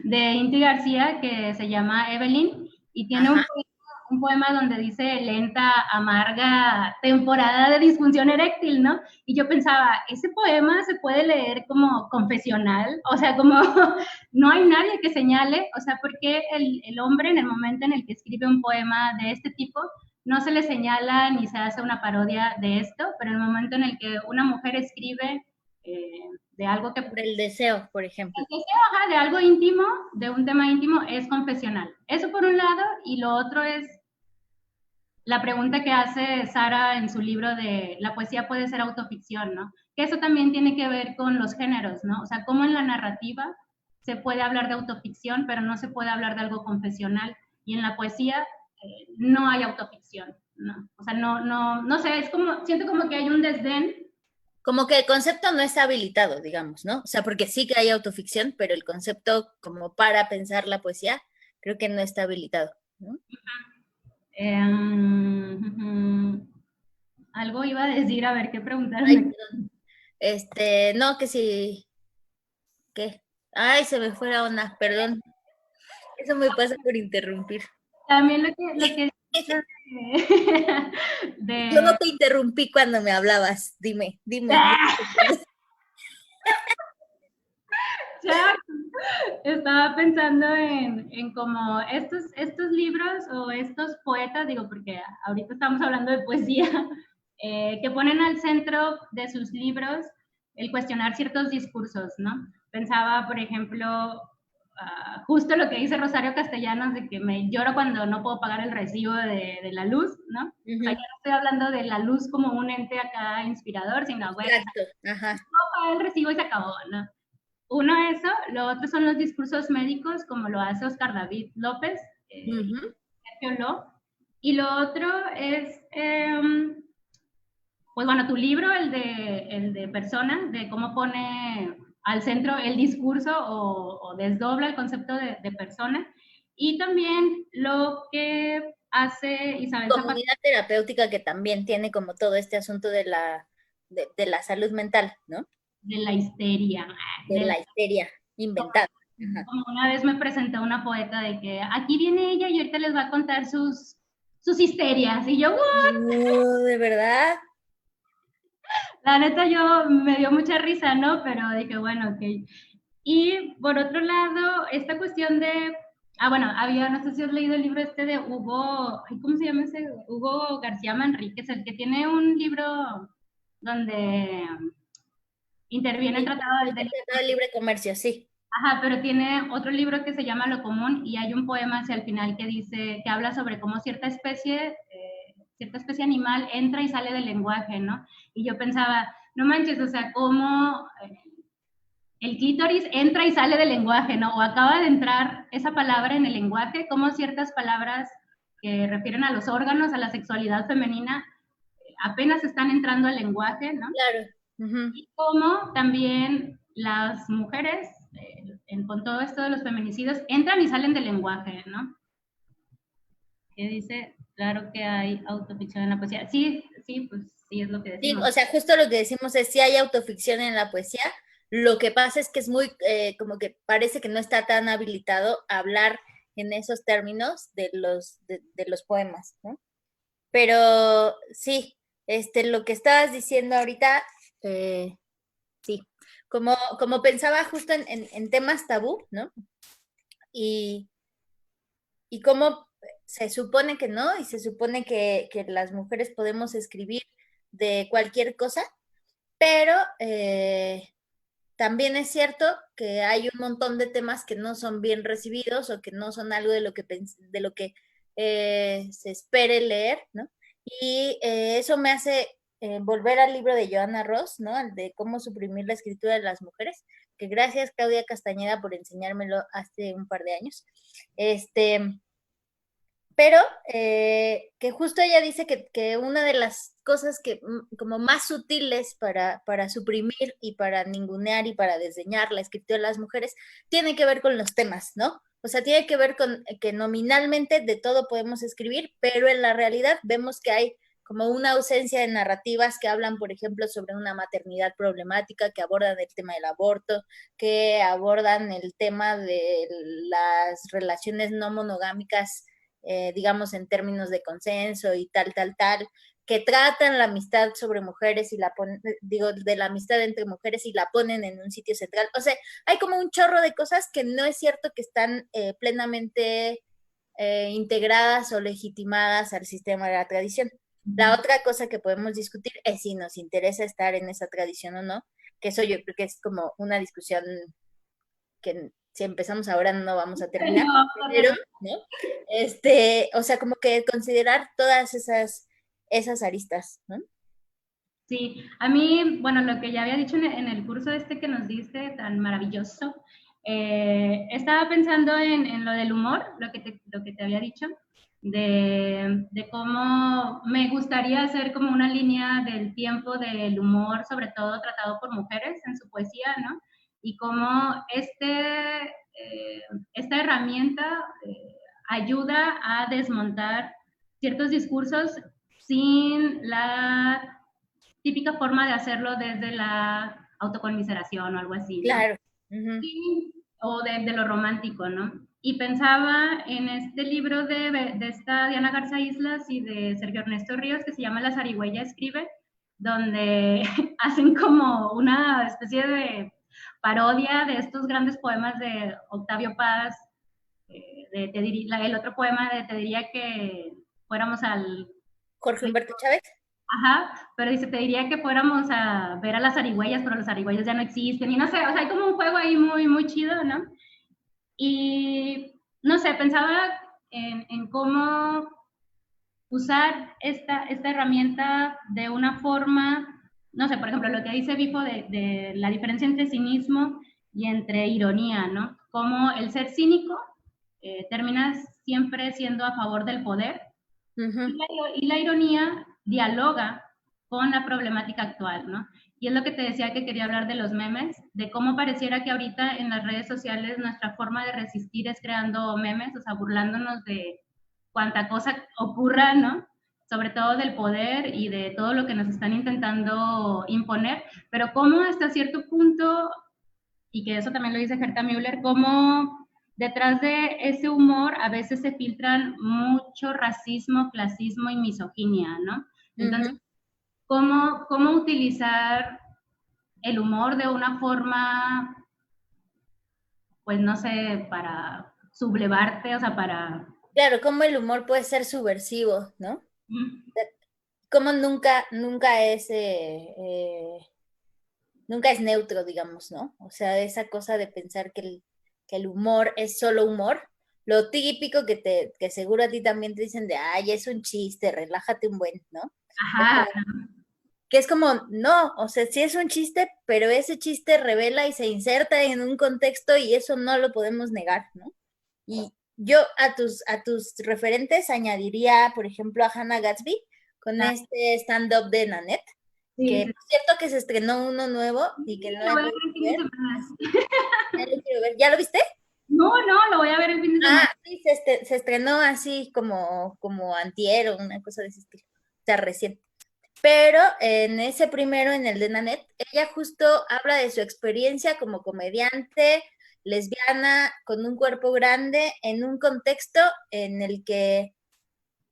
de Inti García que se llama Evelyn y tiene un poema donde dice lenta, amarga temporada de disfunción eréctil, ¿no? Y yo pensaba, ese poema se puede leer como confesional, o sea, como no hay nadie que señale, o sea, ¿por qué el hombre en el momento en el que escribe un poema de este tipo no se le señala ni se hace una parodia de esto, pero en el momento en el que una mujer escribe de algo que... El deseo, por ejemplo. El deseo, ajá, de algo íntimo, de un tema íntimo, es confesional. Eso por un lado, y lo otro es la pregunta que hace Sara en su libro de la poesía puede ser autoficción, ¿no? Que eso también tiene que ver con los géneros, ¿no? O sea, cómo en la narrativa se puede hablar de autoficción, pero no se puede hablar de algo confesional. Y en la poesía no hay autoficción, ¿no? O sea, no sé, es como, siento como que hay un desdén. Como que el concepto no está habilitado, digamos, ¿no? O sea, porque sí que hay autoficción, pero el concepto como para pensar la poesía, creo que no está habilitado, ¿no? Algo iba a decir, a ver qué Ay, preguntarme. perdón. No, que sí, ¿qué? Ay, se me fue la onda, perdón. Eso me pasa por interrumpir. También lo que Yo no de te interrumpí cuando me hablabas. Dime. ya, estaba pensando en como estos libros o estos poetas, digo, porque ahorita estamos hablando de poesía, que ponen al centro de sus libros el cuestionar ciertos discursos, ¿no? Pensaba, por ejemplo, justo lo que dice Rosario Castellanos, de que me lloro cuando no puedo pagar el recibo de la luz, ¿no? O sea, yo no estoy hablando de la luz como un ente acá inspirador, sino, güey, Exacto, ajá. no puedo pagar el recibo y se acabó, ¿no? Uno eso, lo otro son los discursos médicos, como lo hace Oscar David López, y Sergio Lo. Y lo otro es, pues bueno, tu libro, el de persona, de cómo pone al centro el discurso o desdobla el concepto de persona. Y también lo que hace Isabel Zapata. Comunidad terapéutica que también tiene como todo este asunto de la salud mental, ¿no? De la histeria. De la histeria inventada. Ajá. Como una vez me presentó una poeta de que aquí viene ella y ahorita les va a contar sus histerias. Y yo, ¿De verdad? la neta, yo me dio mucha risa, ¿no? Pero dije, bueno, ok. Y por otro lado, esta cuestión de, bueno, había, no sé si has leído el libro este de Hugo, ¿cómo se llama ese? Hugo García Manríquez, el que tiene un libro donde interviene el Tratado del Delito. El libre comercio, sí. Ajá, pero tiene otro libro que se llama Lo Común y hay un poema hacia el final que dice, que habla sobre cómo cierta especie animal entra y sale del lenguaje, ¿no? Y yo pensaba, no manches, o sea, cómo el clítoris entra y sale del lenguaje, ¿no? O acaba de entrar esa palabra en el lenguaje, cómo ciertas palabras que refieren a los órganos, a la sexualidad femenina, apenas están entrando al lenguaje, ¿no? Claro. Y cómo también las mujeres, con todo esto de los feminicidios, entran y salen del lenguaje, ¿no? Que dice, claro que hay autoficción en la poesía. Sí, sí, pues sí, es lo que Sí, decimos. o sea, justo lo que decimos es si hay autoficción en la poesía, lo que pasa es que es muy, como que parece que no está tan habilitado a hablar en esos términos de los poemas, ¿no? Pero sí, lo que estabas diciendo ahorita, sí, como pensaba justo en temas tabú, ¿no? Y, y cómo se supone que no, y se supone que las mujeres podemos escribir de cualquier cosa, pero también es cierto que hay un montón de temas que no son bien recibidos o que no son algo de lo que se espere leer, ¿no? Y eso me hace volver al libro de Johanna Ross, ¿no? Al de cómo suprimir la escritura de las mujeres, que gracias Claudia Castañeda por enseñármelo hace un par de años. Este, pero que justo ella dice que una de las cosas que como más sutiles para suprimir y para ningunear y para desdeñar la escritura de las mujeres tiene que ver con los temas, ¿no? O sea, tiene que ver con que nominalmente de todo podemos escribir, pero en la realidad vemos que hay como una ausencia de narrativas que hablan, por ejemplo, sobre una maternidad problemática, que abordan el tema del aborto, que abordan el tema de las relaciones no monogámicas, digamos, en términos de consenso y tal, que tratan la amistad sobre mujeres y la ponen, digo, de la amistad entre mujeres y la ponen en un sitio central. O sea, hay como un chorro de cosas que no es cierto que están plenamente integradas o legitimadas al sistema de la tradición. La otra cosa que podemos discutir es si nos interesa estar en esa tradición o no, que eso yo creo que es como una discusión que si empezamos ahora no vamos a terminar, No, pero, ¿no? O sea, como que considerar todas esas aristas, ¿no? sí, a mí, bueno, lo que ya había dicho en el curso este que nos diste, tan maravilloso, estaba pensando en lo del humor, lo que te había dicho, de cómo me gustaría hacer como una línea del tiempo del humor, sobre todo tratado por mujeres en su poesía, ¿no? Y cómo esta herramienta ayuda a desmontar ciertos discursos sin la típica forma de hacerlo desde la autoconmiseración o algo así, ¿no? Claro. Uh-huh. Y, o de lo romántico, ¿no? Y pensaba en este libro de esta Diana Garza Islas y de Sergio Ernesto Ríos que se llama La zarigüeya escribe, donde hacen como una especie de parodia de estos grandes poemas de Octavio Paz, el otro poema de Te diría que fuéramos al... Jorge Humberto Chávez. Ajá, pero dice, te diría que fuéramos a ver a las zarigüeyas, pero las zarigüeyas ya no existen, y no sé, o sea, hay como un juego ahí muy, muy chido, ¿no? Y, no sé, pensaba en cómo usar esta herramienta de una forma, no sé, por ejemplo, lo que dice Bifo de la diferencia entre cinismo y entre ironía, ¿no? Como el ser cínico termina siempre siendo a favor del poder, Uh-huh. y la ironía dialoga con la problemática actual, ¿no? Y es lo que te decía que quería hablar de los memes, de cómo pareciera que ahorita en las redes sociales nuestra forma de resistir es creando memes, o sea, burlándonos de cuanta cosa ocurra, ¿no? Sobre todo del poder y de todo lo que nos están intentando imponer, pero cómo hasta cierto punto, y que eso también lo dice Herta Müller, cómo detrás de ese humor a veces se filtran mucho racismo, clasismo y misoginia, ¿no? Entonces, Uh-huh. ¿cómo utilizar el humor de una forma, pues no sé, para sublevarte, o sea, para... Claro, como el humor puede ser subversivo, ¿no? Como nunca es neutro, digamos, ¿no? O sea, esa cosa de pensar que el humor es solo humor, lo típico que seguro a ti también te dicen de, ay, es un chiste, relájate un buen, ¿no? Ajá, Que es como, no, o sea, sí es un chiste, pero ese chiste revela y se inserta en un contexto y eso no lo podemos negar, ¿no? Y yo a tus referentes añadiría, por ejemplo, a Hannah Gatsby con este stand-up de Nanette, sí, que sí. por cierto que se estrenó uno nuevo y que Sí, no lo he voy a podido ver el fin de ver. semana. Ya lo quiero ver. ¿Ya lo viste? No, no, lo voy a ver el fin de Ah, semana. sí, se estrenó así como antier o una cosa de ese estilo. O sea, recién. Pero en ese primero, en el de Nanette, ella justo habla de su experiencia como comediante lesbiana, con un cuerpo grande, en un contexto en el que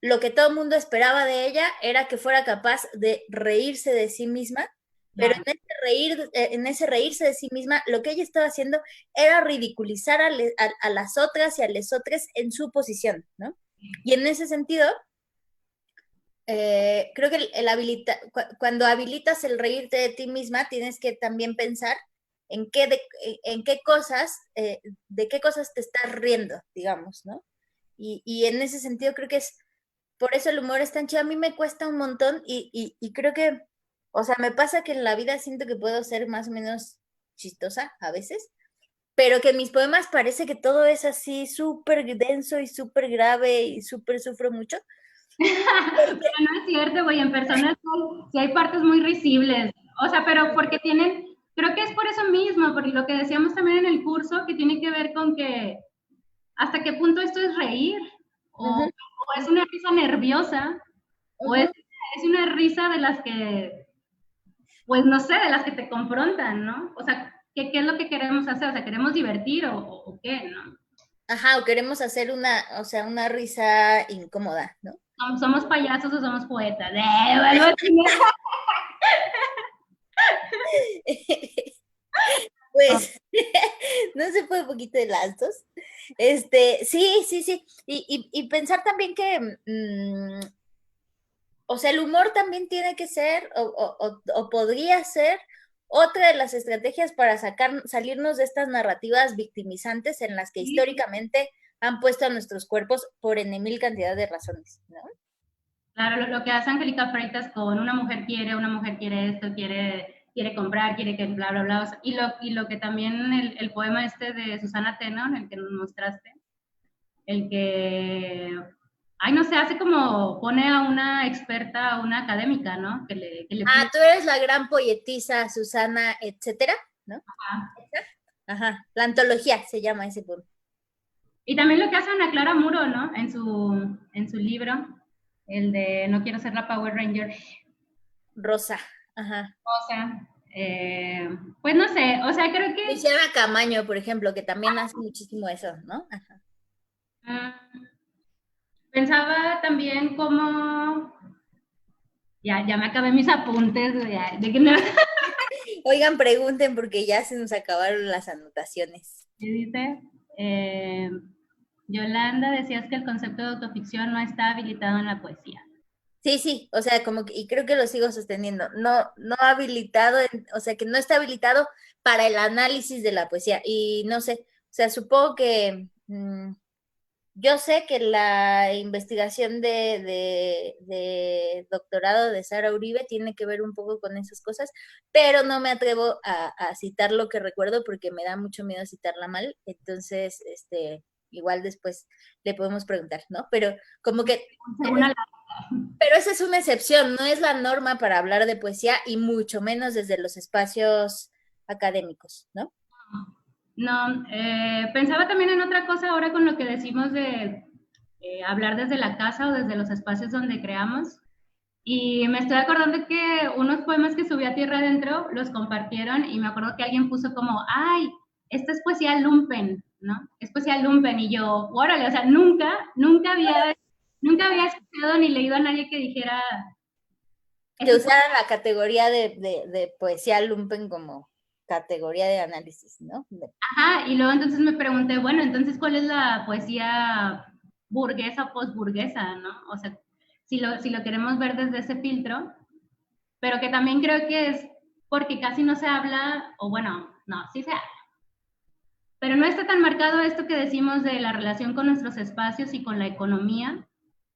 lo que todo el mundo esperaba de ella era que fuera capaz de reírse de sí misma, pero Claro. en ese reírse de sí misma, lo que ella estaba haciendo era ridiculizar a las otras y a les otras en su posición, ¿no? Y en ese sentido, creo que cuando habilitas el reírte de ti misma, tienes que también pensar en qué cosas, de qué cosas te estás riendo, digamos, ¿no? Y en ese sentido creo que es, por eso el humor es tan chido. A mí me cuesta un montón y creo que, o sea, me pasa que en la vida siento que puedo ser más o menos chistosa a veces, pero que en mis poemas parece que todo es así súper denso y súper grave y súper sufro mucho. Pero no es cierto, güey, en personas sí hay partes muy risibles, o sea, pero porque tienen, creo que es por eso mismo, porque lo que decíamos también en el curso, que tiene que ver con que hasta qué punto esto es reír, Ujú, o es una risa nerviosa, o ujú. es una risa de las que, pues no sé, de las que te confrontan, ¿no? O sea, ¿qué es lo que queremos hacer? O sea, ¿queremos divertir o qué, no? Ajá, o queremos hacer una, o sea, una risa incómoda, ¿no? ¿Somos payasos o somos poetas? Algo así. Pues, no se fue un poquito de las dos. Sí, sí, sí. Y pensar también que, o sea, el humor también tiene que ser, o podría ser, otra de las estrategias para salirnos de estas narrativas victimizantes en las que Sí, históricamente han puesto a nuestros cuerpos por en mil cantidad de razones, ¿no? claro, lo que hace Angélica Freitas con una mujer quiere esto, quiere comprar, quiere que bla, bla, bla. O sea, y lo que también el poema este de Susana Tenon, el que nos mostraste, el que, ay, no sé, hace como pone a una experta, a una académica, ¿no? Que le Ah, pide. tú eres la gran poetisa, Susana, etcétera, ¿no? Ajá. Ajá, la antología se llama ese poema. Y también lo que hace Ana Clara Muro, ¿no? En su libro, el de No quiero ser la Power Ranger. Rosa, ajá. O sea, pues no sé, o sea, creo que Luciana Camaño, por ejemplo, que también hace muchísimo eso, ¿no? Ajá. pensaba también como, ya me acabé mis apuntes, ya, de que no, Oigan, pregunten porque ya se nos acabaron las anotaciones. ¿qué dice? Eh, Yolanda, decías que el concepto de autoficción no está habilitado en la poesía. Sí, sí, o sea, como que, y creo que lo sigo sosteniendo, no, no habilitado, o sea, que no está habilitado para el análisis de la poesía. Y no sé, o sea, supongo que yo sé que la investigación de doctorado de Sara Uribe tiene que ver un poco con esas cosas, pero no me atrevo a citar lo que recuerdo porque me da mucho miedo citarla mal. Entonces, igual después le podemos preguntar, ¿no? Pero como que, Según la, pero esa es una excepción, no es la norma para hablar de poesía y mucho menos desde los espacios académicos, ¿no? no, pensaba también en otra cosa ahora con lo que decimos de hablar desde la casa o desde los espacios donde creamos. Y me estoy acordando que unos poemas que subí a Tierra Adentro los compartieron y me acuerdo que alguien puso como, ay, esta es poesía lumpen, ¿no? Es poesía lumpen. Y yo, órale, o sea, nunca había escuchado ni leído a nadie que dijera, Que esto es usaran la categoría de poesía lumpen como categoría de análisis, ¿no? ajá, y luego entonces me pregunté, bueno, entonces, ¿cuál es la poesía burguesa o posburguesa, no? O sea, si lo queremos ver desde ese filtro, pero que también creo que es porque casi no se habla, o bueno, no, sí se habla, pero no está tan marcado esto que decimos de la relación con nuestros espacios y con la economía,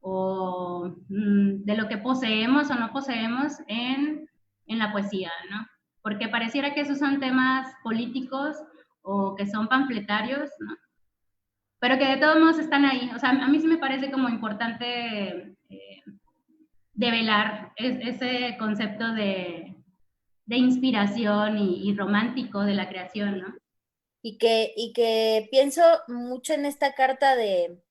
o de lo que poseemos o no poseemos en la poesía, ¿no? Porque pareciera que esos son temas políticos o que son panfletarios, ¿no? Pero que de todos modos están ahí. O sea, a mí sí me parece como importante develar ese concepto de inspiración y romántico de la creación, ¿no? Y que pienso mucho en esta carta de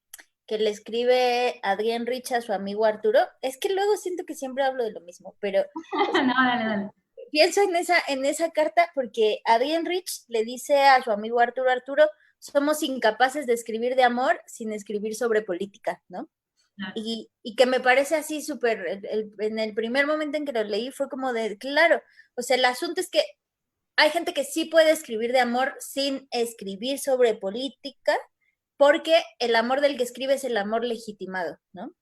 que le escribe Adrián Rich a su amigo Arturo. Es que luego siento que siempre hablo de lo mismo, pero No, dale, dale. pienso en esa carta porque Adrienne Rich le dice a su amigo Arturo, somos incapaces de escribir de amor sin escribir sobre política, ¿no? Claro. Y que me parece así súper, en el primer momento en que lo leí fue como de, claro, o sea, el asunto es que hay gente que sí puede escribir de amor sin escribir sobre política, porque el amor del que escribe es el amor legitimado, ¿no?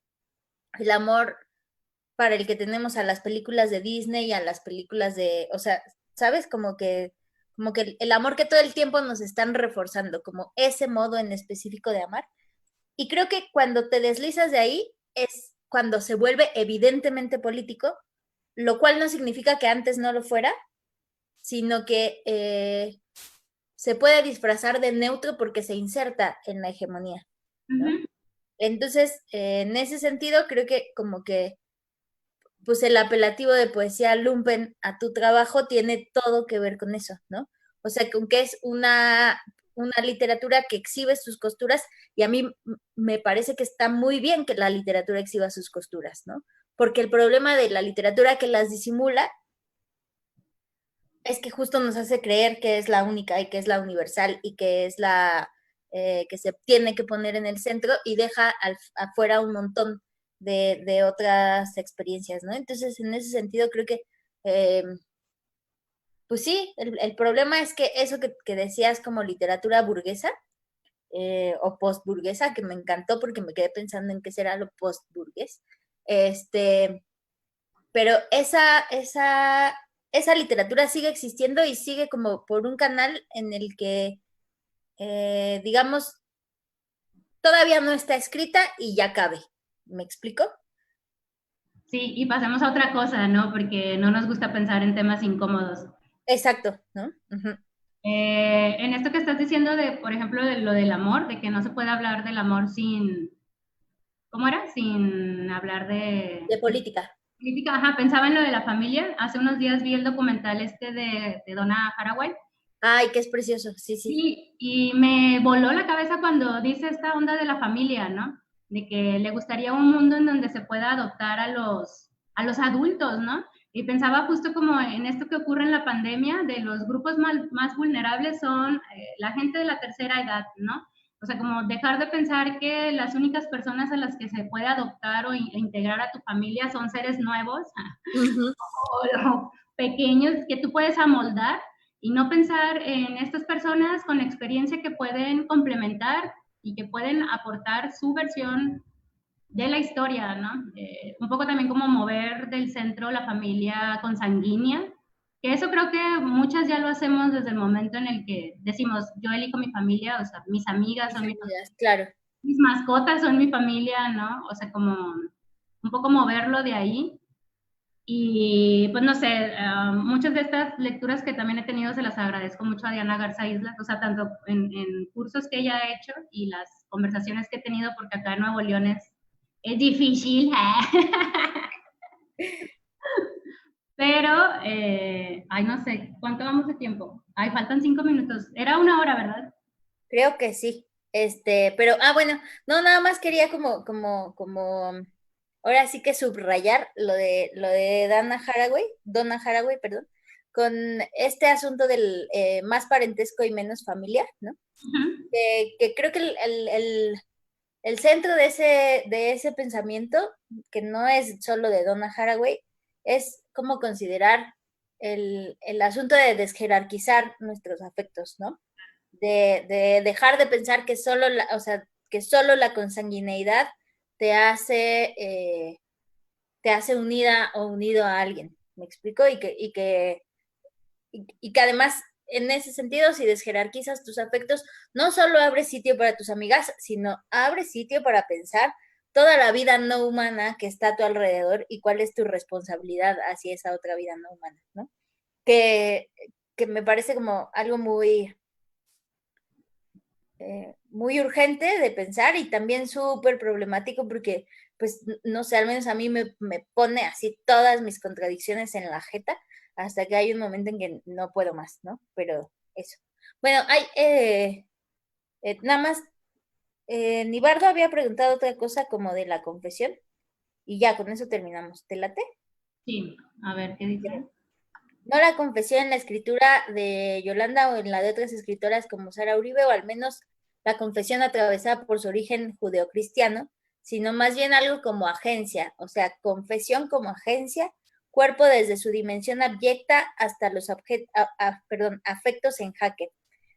El amor para el que tenemos a las películas de Disney y a las películas de, o sea, ¿sabes? Como que el amor que todo el tiempo nos están reforzando, como ese modo en específico de amar. Y creo que cuando te deslizas de ahí es cuando se vuelve evidentemente político, lo cual no significa que antes no lo fuera, sino que se puede disfrazar de neutro porque se inserta en la hegemonía, ¿no? Ujú. Entonces, en ese sentido, creo que como que pues el apelativo de poesía lumpen a tu trabajo tiene todo que ver con eso, ¿no? O sea, con que es una literatura que exhibe sus costuras y a mí me parece que está muy bien que la literatura exhiba sus costuras, ¿no? Porque el problema de la literatura que las disimula es que justo nos hace creer que es la única y que es la universal y que es la que se tiene que poner en el centro y deja afuera un montón de otras experiencias, ¿no? Entonces, en ese sentido, creo que, eh, pues sí, el problema es que eso que decías como literatura burguesa o postburguesa, que me encantó porque me quedé pensando en qué será lo postburgués, este, pero esa literatura sigue existiendo y sigue como por un canal en el que, digamos, todavía no está escrita y ya cabe. ¿Me explico? Sí, y pasemos a otra cosa, ¿no? Porque no nos gusta pensar en temas incómodos. Exacto, ¿no? Ujú. En esto que estás diciendo de, por ejemplo, de lo del amor, de que no se puede hablar del amor sin, ¿cómo era? Sin hablar De política. política. Ajá, pensaba en lo de la familia. Hace unos días vi el documental este de Donna Haraway. Ay, que es precioso, sí, sí. Sí, y me voló la cabeza cuando dice esta onda de la familia, ¿no? De que le gustaría un mundo en donde se pueda adoptar a los adultos, ¿no? Y pensaba justo como en esto que ocurre en la pandemia, de los grupos más vulnerables son la gente de la tercera edad, ¿no? O sea, como dejar de pensar que las únicas personas a las que se puede adoptar o integrar a tu familia son seres nuevos Ujú. o pequeños que tú puedes amoldar y no pensar en estas personas con experiencia que pueden complementar y que pueden aportar su versión de la historia, ¿no? Un poco también como mover del centro la familia consanguínea, que eso creo que muchas ya lo hacemos desde el momento en el que decimos, yo elijo mi familia, o sea, mis amigas Mis son amigas, claro. mis mascotas son mi familia, ¿no? O sea, como un poco moverlo de ahí y pues no sé, muchas de estas lecturas que también he tenido se las agradezco mucho a Diana Garza Islas, o sea, tanto en cursos que ella ha hecho y las conversaciones que he tenido, porque acá en Nuevo León es difícil, pero, ay, no sé, ¿cuánto vamos de tiempo? Ay, faltan 5 minutos. Era una hora, ¿verdad? Creo que sí. Pero, bueno, no, nada más quería ahora sí que subrayar lo de Donna Haraway, perdón, con este asunto del más parentesco y menos familiar, ¿no? Uh -huh. Que creo que el centro de ese pensamiento, que no es solo de Donna Haraway, es cómo considerar el asunto de desjerarquizar nuestros afectos, ¿no? De dejar de pensar que solo o sea, que solo la consanguineidad te hace, te hace unida o unido a alguien. ¿Me explico? Y que además, en ese sentido, si desjerarquizas tus afectos, no solo abres sitio para tus amigas, sino abres sitio para pensar toda la vida no humana que está a tu alrededor y cuál es tu responsabilidad hacia esa otra vida no humana, ¿no? Que, que me parece como algo muy urgente de pensar y también súper problemático porque, pues, no sé, al menos a mí me pone así todas mis contradicciones en la jeta hasta que hay un momento en que no puedo más, ¿no? Pero eso. Bueno, nada más, Nibardo había preguntado otra cosa como de la confesión y ya con eso terminamos. ¿Te late? Sí, a ver, ¿qué dice? No la confesión en la escritura de Yolanda o en la de otras escritoras como Sara Uribe, o al menos la confesión atravesada por su origen judeocristiano, sino más bien algo como agencia, o sea, confesión como agencia, cuerpo desde su dimensión abyecta hasta los afectos en jaque.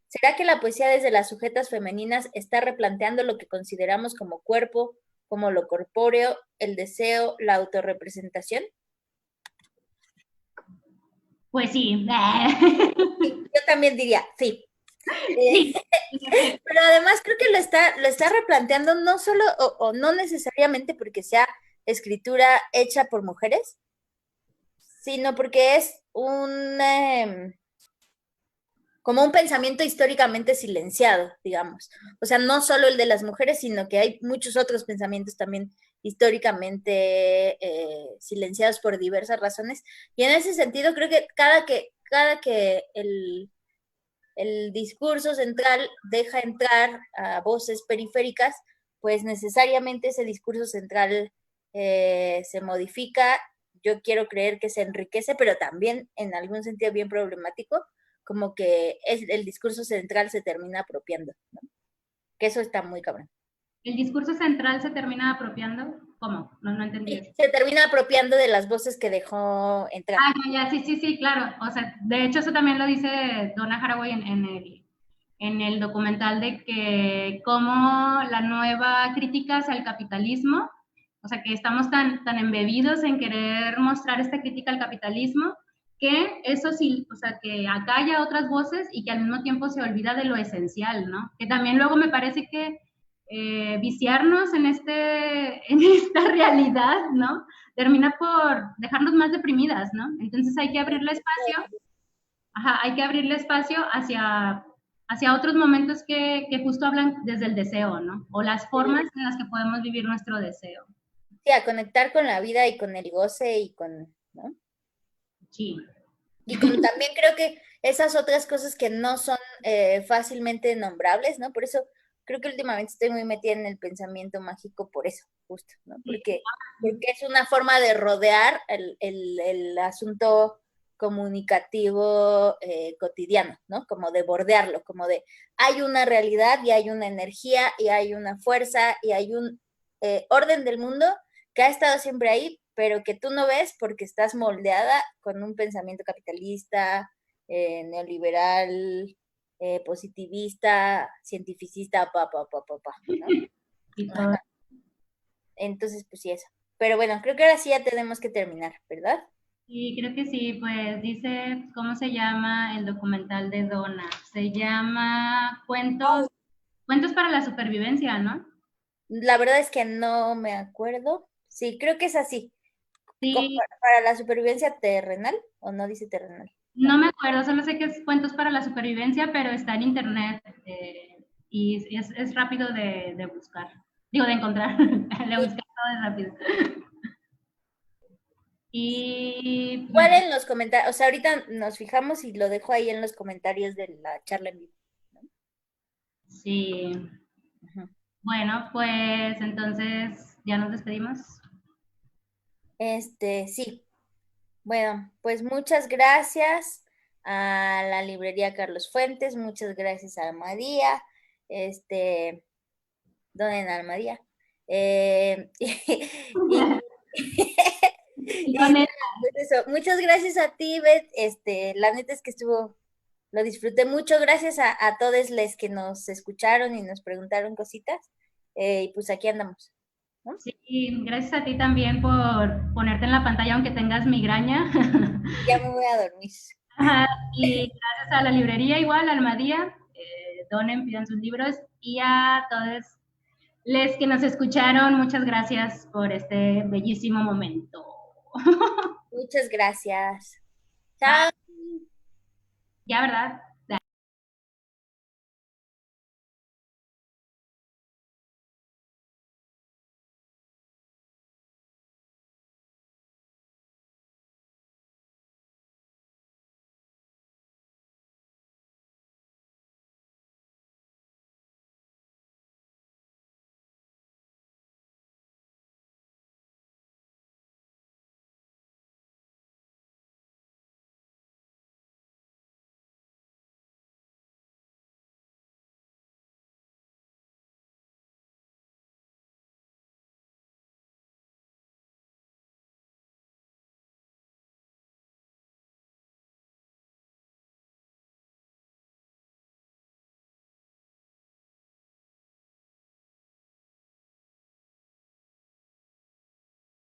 ¿Será que la poesía desde las sujetas femeninas está replanteando lo que consideramos como cuerpo, como lo corpóreo, el deseo, la autorrepresentación? Pues sí. Yo también diría, sí. Sí. Pero además creo que lo está replanteando no solo o no necesariamente porque sea escritura hecha por mujeres, sino porque es como un pensamiento históricamente silenciado, digamos. O sea, no solo el de las mujeres, sino que hay muchos otros pensamientos también históricamente silenciados por diversas razones. Y en ese sentido, creo que cada que el discurso central deja entrar a voces periféricas, pues necesariamente ese discurso central se modifica. Yo quiero creer que se enriquece, pero también en algún sentido bien problemático, como que el discurso central se termina apropiando, ¿no? Que eso está muy cabrón. ¿El discurso central se termina apropiando? ¿Cómo? No, no entendí Sí, eso. se termina apropiando de las voces que dejó entrar. Ah, ya, ya, sí, sí, sí, claro. O sea, de hecho eso también lo dice Donna Haraway en el documental de que cómo la nueva crítica hacia el capitalismo, o sea, que estamos tan embebidos en querer mostrar esta crítica al capitalismo, que eso sí, o sea, que acalla otras voces y que al mismo tiempo se olvida de lo esencial, ¿no? Que también luego me parece que viciarnos en esta realidad, ¿no? Termina por dejarnos más deprimidas, ¿no? Entonces hay que abrirle espacio, ajá, hay que abrirle espacio hacia otros momentos que justo hablan desde el deseo, ¿no? O las formas en las que podemos vivir nuestro deseo. Sí, a conectar con la vida y con el goce y con, ¿no? Sí. Y como también creo que esas otras cosas que no son fácilmente nombrables, ¿no? Por eso creo que últimamente estoy muy metida en el pensamiento mágico por eso, justo, ¿no? Porque es una forma de rodear el asunto comunicativo cotidiano, ¿no? Como de bordearlo, como de hay una realidad y hay una energía y hay una fuerza y hay un orden del mundo que ha estado siempre ahí, pero que tú no ves porque estás moldeada con un pensamiento capitalista, neoliberal, positivista, cientificista, ¿no? Y todo. Entonces, pues sí, eso. Pero bueno, creo que ahora sí ya tenemos que terminar, ¿verdad? Sí, creo que sí, pues dice, ¿cómo se llama el documental de Donna? Se llama Cuentos para la supervivencia, ¿no? La verdad es que no me acuerdo. Sí, creo que es así. Sí, Para la supervivencia terrenal, ¿o no dice terrenal? no me acuerdo, solo sé que es Cuentos para la supervivencia, pero está en internet y es rápido de buscar. Digo, de encontrar. De Sí. buscar todo es rápido. Y pues, Igual en los comentarios, o sea, ahorita nos fijamos y lo dejo ahí en los comentarios de la charla en vivo. sí. Ujú. Bueno, pues entonces ya nos despedimos. Sí. Bueno, pues muchas gracias a la librería Carlos Fuentes, muchas gracias a Almadía, donen a Almadía. Y, Y y con nada, pues eso, muchas gracias a ti, Beth. La neta es que lo disfruté mucho. Gracias a todos los que nos escucharon y nos preguntaron cositas. Y pues aquí andamos, ¿no? sí, gracias a ti también por ponerte en la pantalla aunque tengas migraña. Ya me voy a dormir. Ajá, y gracias a la librería igual, a Almadía, donen, pidan sus libros y a todos les que nos escucharon, muchas gracias por este bellísimo momento. Muchas gracias. Bye. Chao. Ya, ¿verdad?